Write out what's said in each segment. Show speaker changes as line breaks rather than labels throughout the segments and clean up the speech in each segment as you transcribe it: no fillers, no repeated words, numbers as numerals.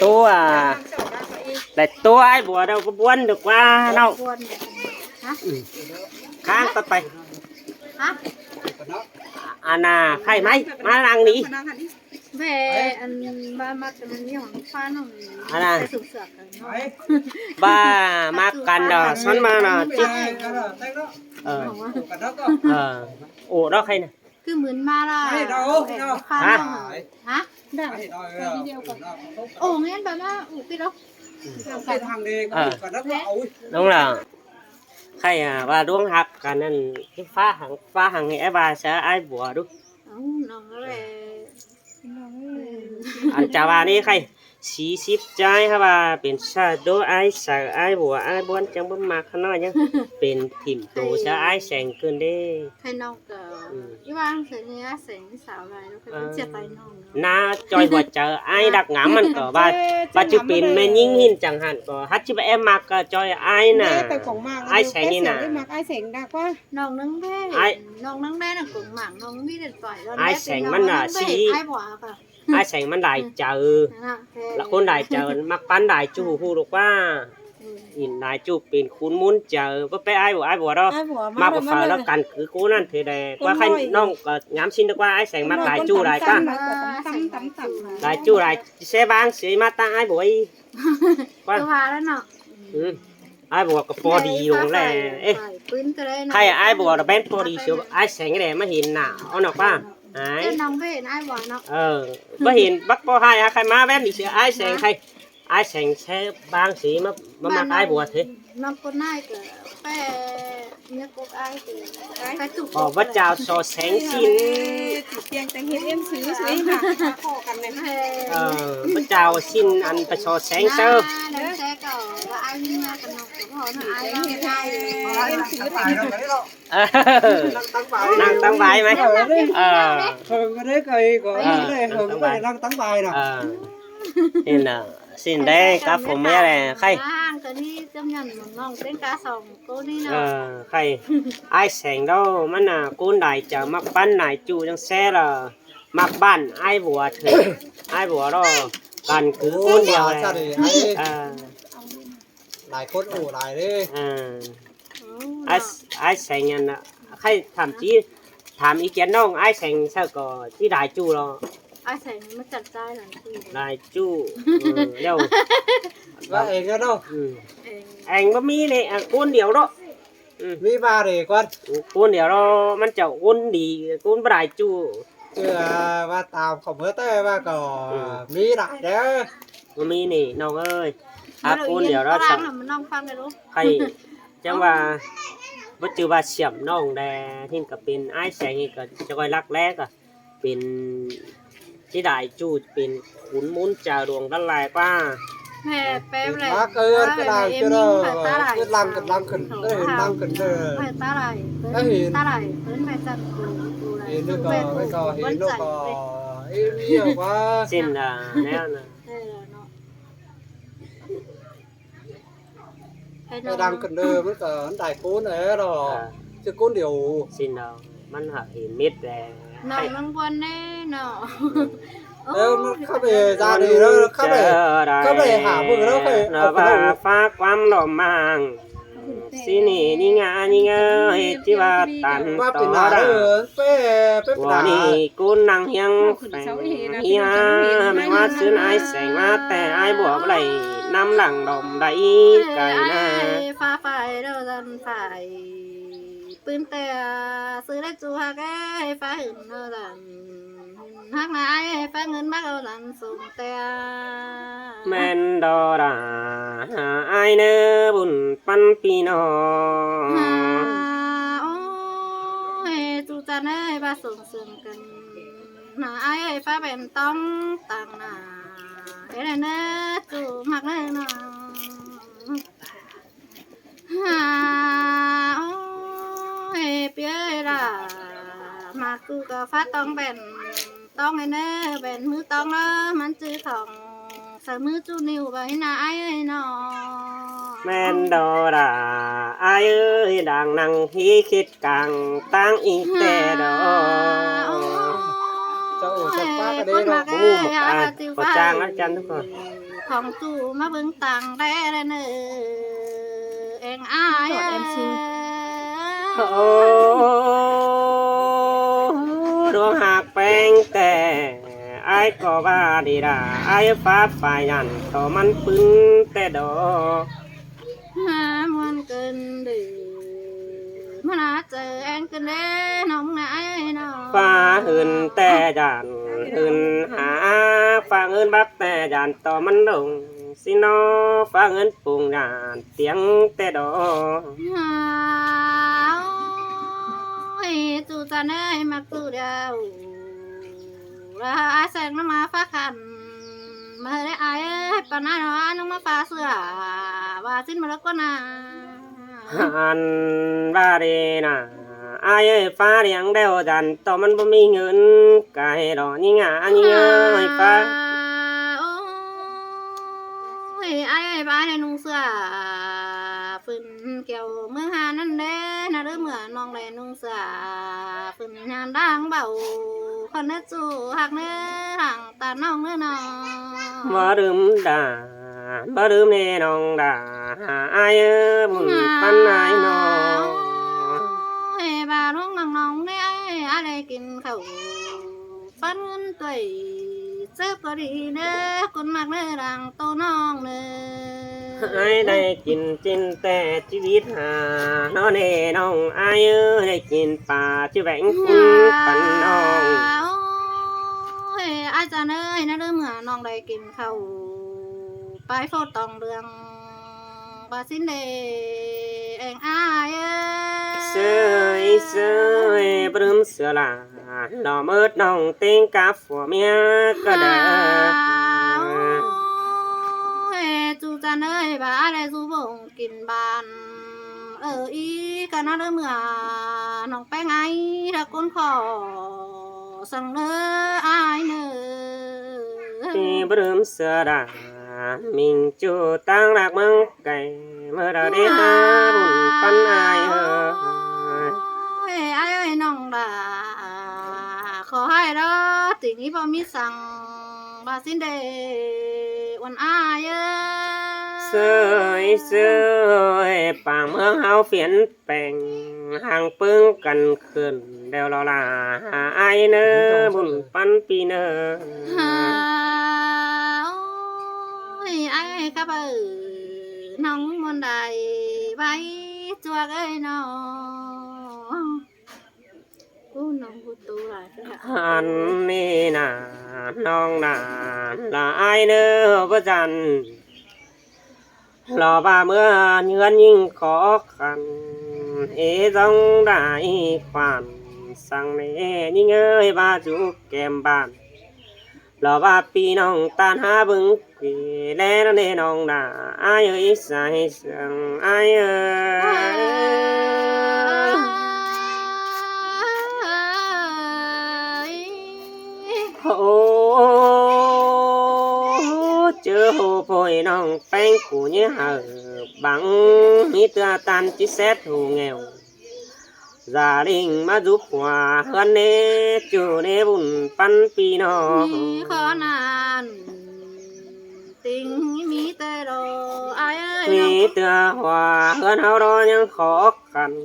ตัวแต่ตัวไอ้บัวเราก็บ้วนđược qua đâu kháng tất tay anh à khay mấy má ăn đi
về ăn ba mặt mình nhiều pha nó
anh à
sụp sụp
ba má cành đó xoắn má nó chứ ủa đó khay nè
cứ mướn ma là pha nó hả ồ nghe bà má ủa cái đó
đúng là khay à ba đúng hạt cả nên cái phá hàng nghe ba sẽ ai bùa đúng anh chào bà đi khay xí xíp trái ha bàเป็นชาโดไอ้สายไอ้บัวไอ้บ้วนจังบ่มาข้างนอกยังเป็นถิ่มตูซะไอ้แสงเกินเด้
thay nong cả cái bang sẽ nghe sánh xảo này nó phải chia tay nong
น้าจอยบ่เจอไอ้ดักงามมันก็ว่าปัจจุบันแม่ยิ่งหินจังหันก็ฮัดจิบแอมมักก็จอยไอ้น่ะไอ้แสงนี่น่ะ
ai sành đã quá
น้องนึงแม่น้องนึงแม่น่ะกึ่งหมางน้องมีเด็ดต่อยแล้ว
ไอ้แสงมันน่ะสี
ไอ้บัวค่ะ
ไอ้แสงมันได้เจอละคนได้เจอมักปันได้จูฮู้ลูกว่าหินได้จูเป็นคุณมุนเจอบ่ไปไอ้บัวดอกมาบ่ฟ้าแล้วกันคือกูนั่นเทแดว่าใครน้องก็งามชินดีกว่าไอ้แสงมักได้จูได้ป่ะได้จูได้เสบางสิมาตาไอ้บัวอีว่า
ตัวแล้วเนาะ
ไอ้บัวก็พอดีลงแล้วเอ๊ะใครไอ้บัวเราเป็นพอดีเชียวไอ้แสงแดดมาเห็นหน้าเอาหนอกป่ะไอ้
น้องไม่เห็นไอ้บัวเนาะ
มาเห็นบักพอให้ใครมาแว่นดิเชียวไอ้แสงใครไอ้แสงแช่บางสีมาไอ้บัวเถอะ
น้องคนนั้นก็ไปเนี่ยก็ไอ้ไปตุก
อ๋อวัดเจ้าโซแสงสิน
tiền chẳng hiện em xứ xứ mà khổ cầm này
วัดเจ้าสินอันไปโซแสงเซอร์
แล้วแค่ก็ไอ้เนี่ยกับน้องสมพรไอ้
hiện nay em xứ phải
นั่งตั้งใบไหม
thường cái đấy cây có đây thường cái này đang tăng bài nè
นี่น่ะสินได้กับผมแม่แหละใคร
ตัวนี้จำยันน้องเป็นกาสองตัวนี้เนาะ
ใครไอ้แสงดอกมันน่ะกูนได้จะมักปั้นไหนจูจังแซ่ละมักบ้านไอ้บัวเถอะไอ้บัวดอกกันคือคนเดียวเลย
lại cốt ủ lại đi
ไอ้แสงยันน่ะใครถามจีถามอีเกียนน้องไอ้แสงเท่าก็ที่ได้จูเรา
ไอ้แสงมันจัดใจหลังตี
ได้จูเร็ว
và em cái đâu
เองบ่มีเลยกูนเดียวดอก
mi ba để con
กูนเดียวเรามันจะกูนดีกูนบ่ได้จู
chứ ba tao không có tới ba có mi lại đó
บ่มีนี่น้องเอ้ยกูนเดียวเรา
ฟั
จะ
งมันน้องฟังเลยลูก
ใครจังว่าบ่จือว่าเสียมน้องแดที่ก็เป็นไอ้แสงนี่ก็จะค่อยรักแรกก็เป็นที่ได้จูเป็นขุนมุนจ่าดวงดันลายป้า
แม่แป๊บเลย
má cơ cái nào chưa đâu cứ lăn cần đây lăn cần đây
แม่ตาไหลตาไหลเพิ่นไปจัดดูแล
thì nó có thì nó có em nhiều quá
สิ้นแล้วนะ
cái đang cần đây mới có đại côn này rồi chứ côn điều
สิ้นแล้วมันหักเห็นมิดแล
น้องน้องบนแน่เนาะ
nếu nó khắp về ra đi nó khắp về hả vừa nó phải
นะว่าฟ้าความหล่อมางสินี่นี่งานี่เงยที่ว่าตัน
qua
ต่อ
bên nào
ดา
đó phê
ว่านี่กูนั่งเฮียงแฝงเฮียไม่ว่าซื้อไอ้แสงมาแต่ไอ้บวกไหลน้ำหลังดมได้ไก่นะ
ฟ้าไฟเด้อจันไฟปืนแต่ซื้อได้จูฮักไอ้ฟ้าหึงเด้อจันฮักนายฟ้าเงินมากเด้อจันส่งแต่
แม่นดอดาไอ้เนื้อบุญปันปีนอ
โอ้ยจูจันเอ้ยบ้าส่งเสริมกันไอ้ฟ้าเป็นต้องต่างหน้าเอ้ยเนื้อจูมักเลยเนาะโอ้ยเปียละมากูก็ฟ้าต้องเป็นต้องไอ้เนื้อเป็นมือต้องเนาะมันจื้อของใส่มือจูนิ้วไปนะไอ้เนาะ
แม่นดอดาไอ้เอ้ยดังนังที่คิดกลางตั้งอีกแต่ดอ
cháu ổ chặt bác ở
ค
đây
นมา
rồi
แก่
บูมขอจ้างอาจารย์ทุกคน
ของจูมาเบิ่งต่างแดนเนอเองอาย
โอ้ดวงหักแป้งแต่ไอ้ก็ว่าดีด่าไอ้ฟ้าฝ่ายยันต่อมันปึ้งแต่ดอก
หามันเกินดื้อมาหาเจอเองกันเด้น้องนายน้อง
ฟ้าหืนแต่ยันหืนหาฟ้าเงินบักแต่ยันต่อมันลงสินอฟ้าเงินปุ่งยันเสียงแต่ดอก
หาจูจะเนยมากูเดียวแล้วไอ้แสงน้ำมาฟ้าขันมาได้ไอ้ปนน้อยน้องมาฟ้าเสือว่าสิ้นมาแล้วก็นา
หันว่าเดนะอายเอ้ยฟ้าเลี้ยงเดวจันต่อมันบ่มีเงินกายดอกนี่งานี่เอ้ยฟ้า
โอ้ยไอ้บ้านในนุ่งเสื้อฝืนเกี่ยวเมื่อหานั่นเด้นะหรือเมื่อน้องเลยนุ่งเสื้อฝืนงานด่างเบาคนนั้นจู่หักเนื้อห่างตาน้องเนื้อน้อง
บ่ลืมด่าบ่ลืมแน่น้องด่าอายเอ้ยบุญปันอายน้อง
เฮ้บ้าน้องน้องเนี่ยอะไรกินข้าวปันเงินตัวเจ็บก็ดีเด้อคนมากเนื้อรังโตน้องเนื้อ
อายได้กินจินแต่ชีวิตหาน้อแน่น้องอายเอ้ยได้กินป่าชื่อแหวงคุณปันน้อง
เฮ้ยอาจารย์เอ้ยนะเรื่องเมื่อน้องได้กินข้าวไปโฟดตองเรืองบาสินเดเองอาย
เสยเสยปรึมเสือลาดอมืดน้องเต็งกาฝัวเมียก็ได้
เฮ้ยจูจานเอ้ยบาอะไรจูบงกินบานอีกันนะเรื่องเมื่อน้องไปไงถ้าคนขอสั่งเนื้ออายเนื้อ
ที่ปรึมเสือลามิงจูตั้งหลักเมืองไก่เมื่อเราได้หาบุญปันอายเอ้ย
เฮ้ยไอ้เอ้ยน้องด่าขอให้เด้อตินี้บ่มีสั่งบาสินเดวันอาย
เสยเสยป่าเมืองเฮาเปลี่ยนแปลงห่างปึ้งกันขึ้นเดวเราลาหาอายเน้อบุญปันปีเน้อ
โอ้ยไอ้กับน้องมนต์ได้ไว้จวกเอ้ยน้องกูน้องกูตัวหลายเด้อ
อันนี้น่ะน้องน่ะละอายเน้อบ่จันรอบ่าเมื่อเงินยิ่งขอขันต้องได้ความสั่งแน่ยิ่งเอ้ยบ่าจุกแก้มบ้านรอบ่าปีน้องตานหาเบิ่งปีแล้วแน่น้องน่ะอายเอ้ยใส่เสียงอายเอ้ย โอ้เจอโหโพยน้องแป้งกูเนี่ยหาบังมีเตือตันจิเซตหูเงวgia đình mà giúp hòa hơn nê chủ nê bùn pan pi nó
khó nan tình mi tê đồ ai ơi
mi tựa hòa hơn hao đó nhưng khó khăn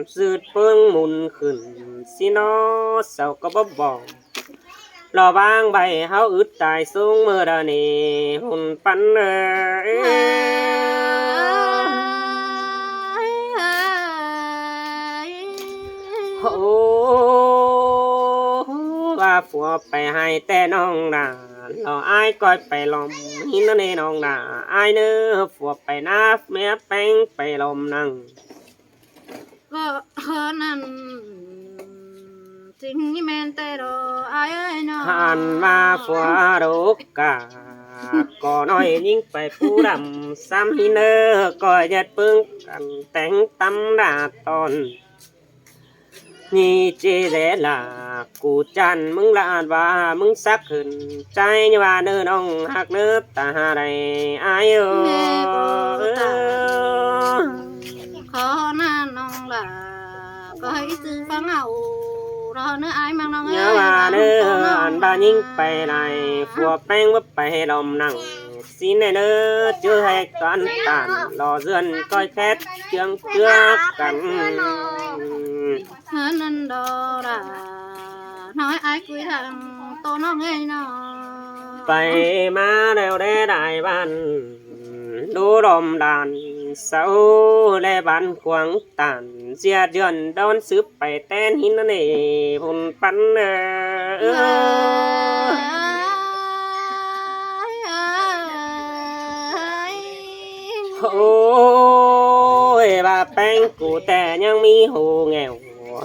dứt phương mùn khẩn xin nó sao có bóp bỏ lò vang bày hao ướt tài xuống mưa đờ nê hùn panว่าผัวไปให้แต่น้องด่าเราอายก้อยไปลมหินนั่นเองน้องด่าอายเนื้อผัวไปน้าแม่แป้งไปลมนั่ง
ก็นั่นจริงแม่นแต่รออายเอ้ยน้อง
หันมาผัวโรกาก็น้อยยิ่งไปผู้ดำซ้ำหินเนื้อก็ยัดปึ้งกันแต่งตำดาตอนนี่เจเดล่ะกูจันมึงละอาดว่ามึงสักขึ้นใจว่าเนื้อน้องหักเนื้อตาใดอายเอ้ย
ขอหน้าน้องล่ะก็ให้ซื้อฟังเอารอเนื้ออายมังน้องเอ้
nhớ
ย
ว่าเนื้ออันบ้ายิ่งไปไหนฝัวแป้งว่าไปลมนั่ง xin này nơ chưa hay toán tàn lò dườn coi khét chương trước cắn
nên đó là nói ai quý thằng tôi nó nghe nó
vậy mà đều để đại ban đu đom đàn sau để ban quảng tàn dia dườn đón sứ bảy tên hin này phun bắn ôi bà bánh cụ tè nhưng mi hồ nghèo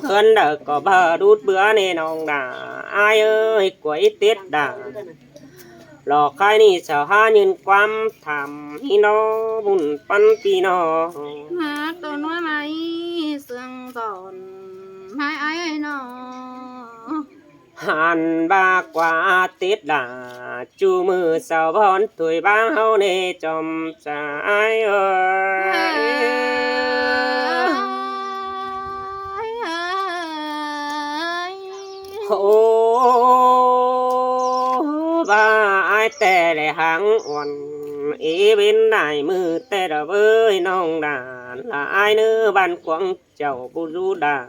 hơn đợt có bờ đút bữa nên ông đã ai ơi quấy tiết đã lò khai ni sợ ha nhìn quam thảm hi nó bùn pan pi nó
mà tôi nói mày sương giòn hai ai nó
hàn ba qua tiết đã chu mưa sao bon tuổi ba hao nê chom cha ai ơi ô ba ai tè để hàng oan ý bên này mưa tè đờ với nông đà là ai nữa ban quăng chầu bu du đà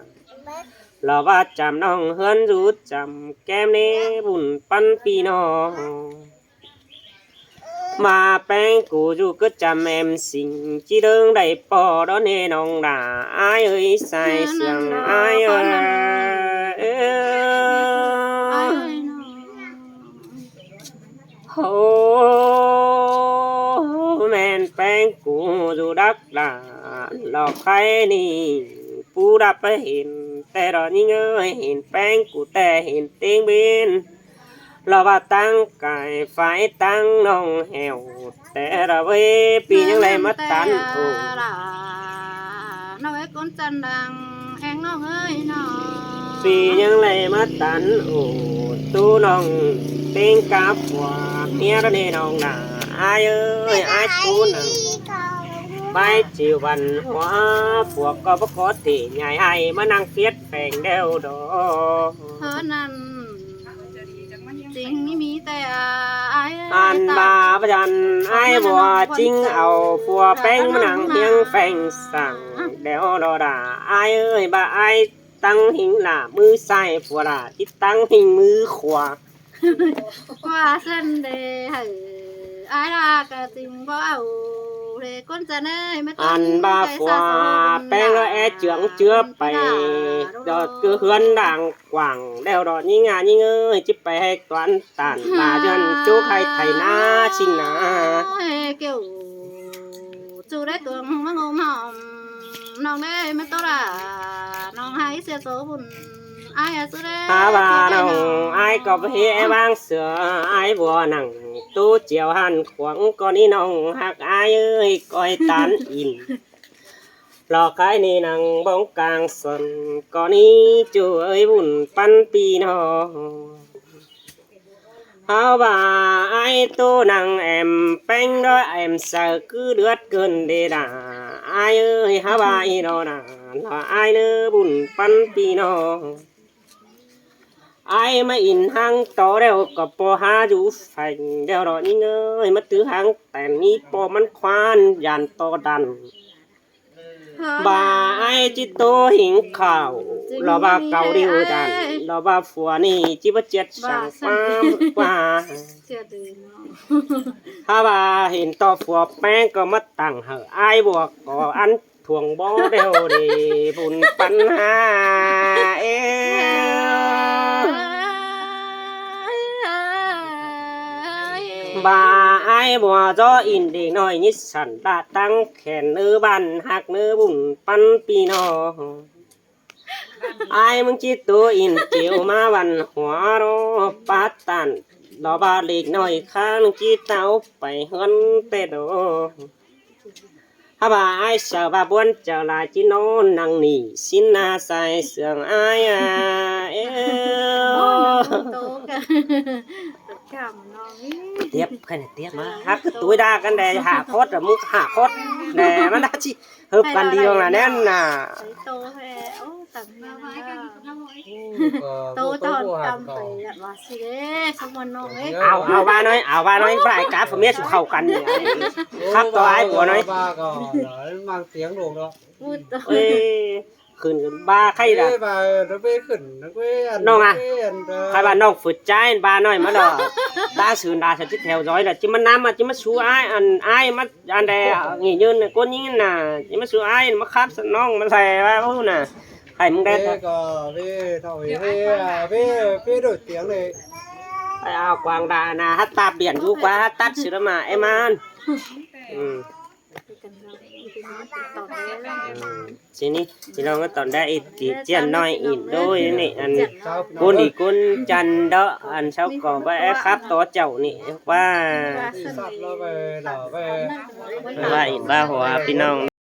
lò ba chạm nông hơn rút chạm kem nê bùn pan pi nó mà bánh cụ dù cứ chạm em xinh chỉ đơn đầy bò đó nê nông đà ai ơi sai sương ai ơi hô men bánh cụ dù đắc là lò khai ni pu đạp hình tè đó như ơi hình bánh cụ tè hình tiếng bên lò bà tăng cài phải tăng nông heo tè đó với pi những này mất tán
nó với con chân đang em nó ơi nó
pi những này mất tán tu nông tiếng cá quả mía đó nè nông là ai ơi ai tu nông bài chiều văn hóa buộc có thể nhảy ai mà năng viết phèn đeo đó
hơn ăn chính mi tè ai
ăn bà dàn ai bùa chính ảo phùa bánh mà năng hiếng phèn sẵn đeo đó đã ai ơi bà ai tăng hình là mư sai phùa là ít tăng hình mư khóa
qua sân để hử ai là cả tình có ảo để con chân ơi mất
ăn ba phùa bánh nó e trưởng chưa bày đợt cứ hướng đàng quảng đeo đó như ngà như ơi chứ bày toán tàn bà dân chú hay thầy na xin na
kiểu chú đấy tuồng mang ôm hòm nòng đấy mất tốt là nòng hay xe số buồn ai à đấy
bà nòng ai có vẻ vang sửa ai bùa nặng tu chiều hàn khoáng con đi nòng hạc ai ơi coi tán in lò cái này nặng bóng càng xuân con đi chú ơi bùn pan pi nó hao bà ai tu nặng em bánh đó em sợ cứ đứt cơn để đà ai ơi hao bà y đó nà là ai nữa bùn pan pi nó ai mà in hang to đeo có po ha du phành đeo đó những ơi mất tứ hang tèn ni po man khoan dàn to đàn bà ai chỉ tô hình khảo lò bà cầu điều đàn lò bà phùa ni chỉ bắt chết sang qua ha bà hình to phùa bén có mất tặng hở ai buộc có ăn thuồng bó đeo để bùn bắn ha bà ai bùa gió in để nói như sẵn đã tăng khen nữ bàn hạc nữ bùn pan pi nó ai mừng chỉ tu in chiều mà văn hóa đó bát tàn đó bà lịch nói khang chỉ tao phải hơn tê đó ha bà ai sợ bà buồn trở lại chỉ nó nặng nỉ xin na sai sương ai à tiếp cái này tiếp mà hát cái túi đa cái này hạ khót rồi muốn hạ khót để mà đã chi hợpกันดี là nên là
tôi toàn cầm phải nhận vào xí đấy xong rồi nó ấy
เอาว่าน้อยบ่ายกาผมเนี่ยสุเข้ากันนี่ครับต่อไอ้บัวน้อย
ba có mang tiếng đồ đó
พูดตัว
เอ้ยขึ้นบ้าใครล่ะ
và nó về khẩn nó về ăn
Nông à?
ăn
ใครว่าน้องฝึกใจบ้าน้อยมาดอกตาสื่นดาฉันที่แถวร้อยน่ะจิมันน้ำอ่ะจิมาสู้อ้ายอ้ายมาอันใดงี้ยืนน่ะก้นยิงน่ะจิมาสู้อ้ายมาครับน้องมาใส่ว่าพูดน่ะใครมึงได้
về có về thổi về đổi tiếng này
ไปเอากวางดานะฮัตตาเปลี่ยนอยู่กว่าฮัตตัดสิละมาไอ้มันทีนี้ที่เราก็ตอนได้อีกเจียนน้อยอีกด้วยนี่อันกุนอีกกุนจันเดาะอันเช้าก่อไปครับตัวเจ้านี่ว่า
sắp nó về đỏ về
ว่าอีกว่าหัวพี่น้อง